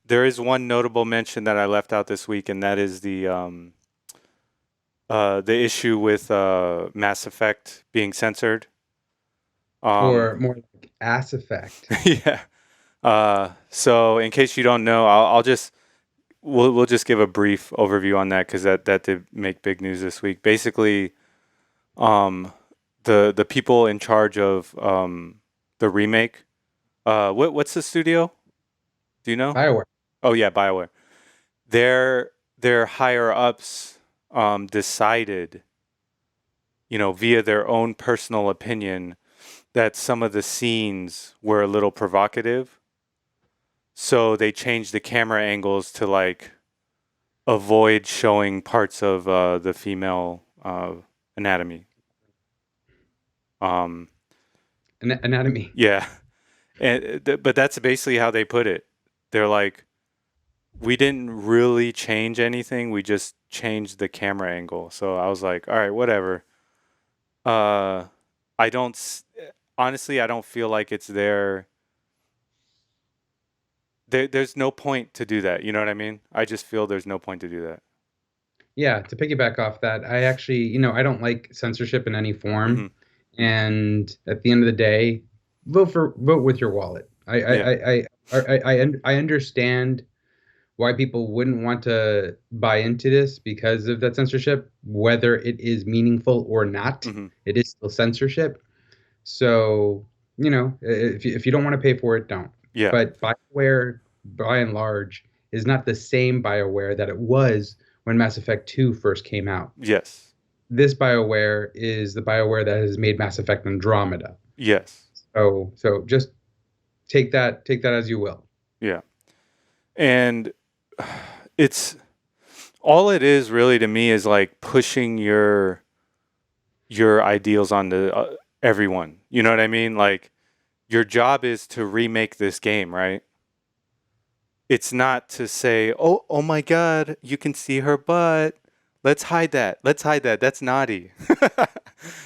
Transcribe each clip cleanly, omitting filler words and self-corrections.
there is one notable mention that I left out this week, and that is the issue with Mass Effect being censored. Um, Or more like Ass Effect. yeah. So in case you don't know, I'll just we'll just give a brief overview on that because that did make big news this week. Basically, um, the people in charge of the remake. What's the studio? Do you know? Bioware. Oh yeah, Bioware. Their higher ups decided, via their own personal opinion, that some of the scenes were a little provocative. So they changed the camera angles to like avoid showing parts of the female anatomy. Um, Anatomy. yeah, but that's basically how they put it. They're like, we didn't really change anything. We just changed the camera angle. So I was like, all right, whatever. Uh, I don't honestly, I don't feel like it's there's no point to do that. You know what I mean? I just feel there's no point to do that. Yeah, to piggyback off that, I actually, I don't like censorship in any Hmm. form. And at the end of the day, vote with your wallet. Yeah. I understand why people wouldn't want to buy into this because of that censorship, whether it is meaningful or not. Hmm. It is still censorship. So, if you don't want to pay for it, don't. Yeah. But BioWare, by and large, is not the same BioWare that it was when Mass Effect 2 first came out. Yes. This BioWare is the BioWare that has made Mass Effect Andromeda. Yes. So just take that as you will. Yeah. And it's all it is really to me is like pushing your ideals onto everyone. You know what I mean? Like your job is to remake this game, right? It's not to say, "Oh my god, you can see her butt. Let's hide that. Let's hide that. That's naughty."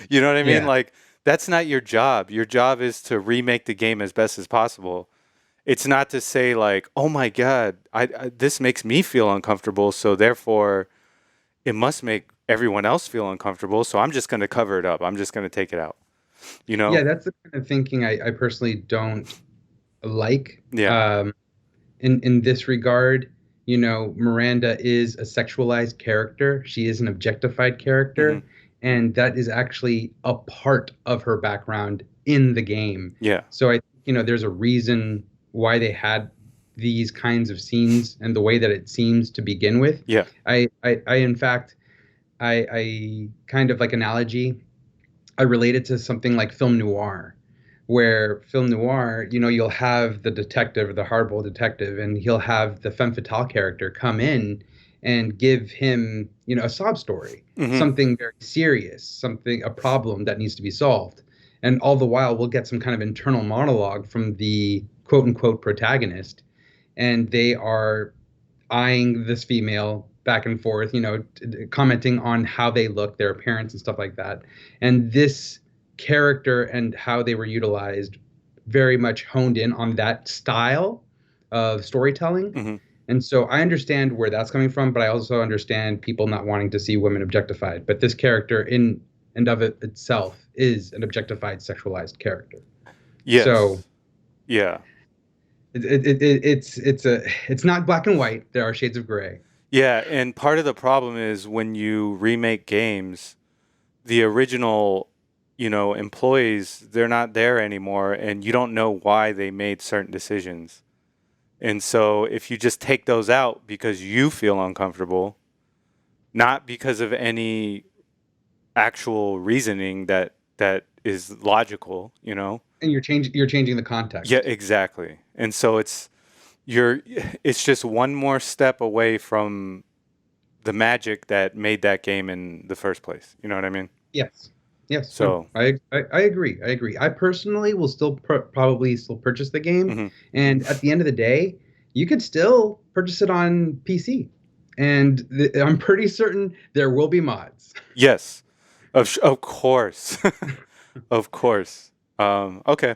You know what I mean? Yeah. Like that's not your job. Your job is to remake the game as best as possible. It's not to say like, "Oh my god, this makes me feel uncomfortable, so therefore it must make everyone else feel uncomfortable, so I'm just going to cover it up. I'm just going to take it out." You Yeah, know? that's the kind of thinking I personally don't like. Yeah. In this regard, Miranda is a sexualized character. She is an objectified Mhm. character, and that is actually a part of her background in the game. Yeah. So there's a reason why they had these kinds of scenes and the way that it seems to begin with. Yeah. I in fact, I kind of like analogy. I relate it to something like film noir, where film noir, you'll have the detective, the hardball detective, and he'll have the femme fatale character come in and give him, a sob story, Mhm. something very serious, a problem that needs to be solved. And all the while, we'll get some kind of internal monologue from the quote unquote protagonist, and they are eyeing this female back and forth, commenting on how they look, their appearance, and stuff like that. And this character and how they were utilized very much honed in on that style of storytelling. Mhm. And so I understand where that's coming from, but I also understand people not wanting to see women objectified. But this character, in and of it itself, is an objectified, sexualized character. So Yes. Yeah. it's not black and white. There are shades of gray. Yeah, and part of the problem is when you remake games, the original, employees, they're not there anymore and you don't know why they made certain decisions. And so if you just take those out because you feel uncomfortable, not because of any actual reasoning that is logical, And you're changing the Yeah, context. exactly. And so you're it's just one more step away from the magic that made that game in the first place. You know what I mean? Yes. Yes. No. So, I agree. I agree. I personally will still probably still purchase the game, mhm. and at the end of the day, you could still purchase it on PC, and I'm pretty certain there will be mods. Yes, of course, of course. Okay.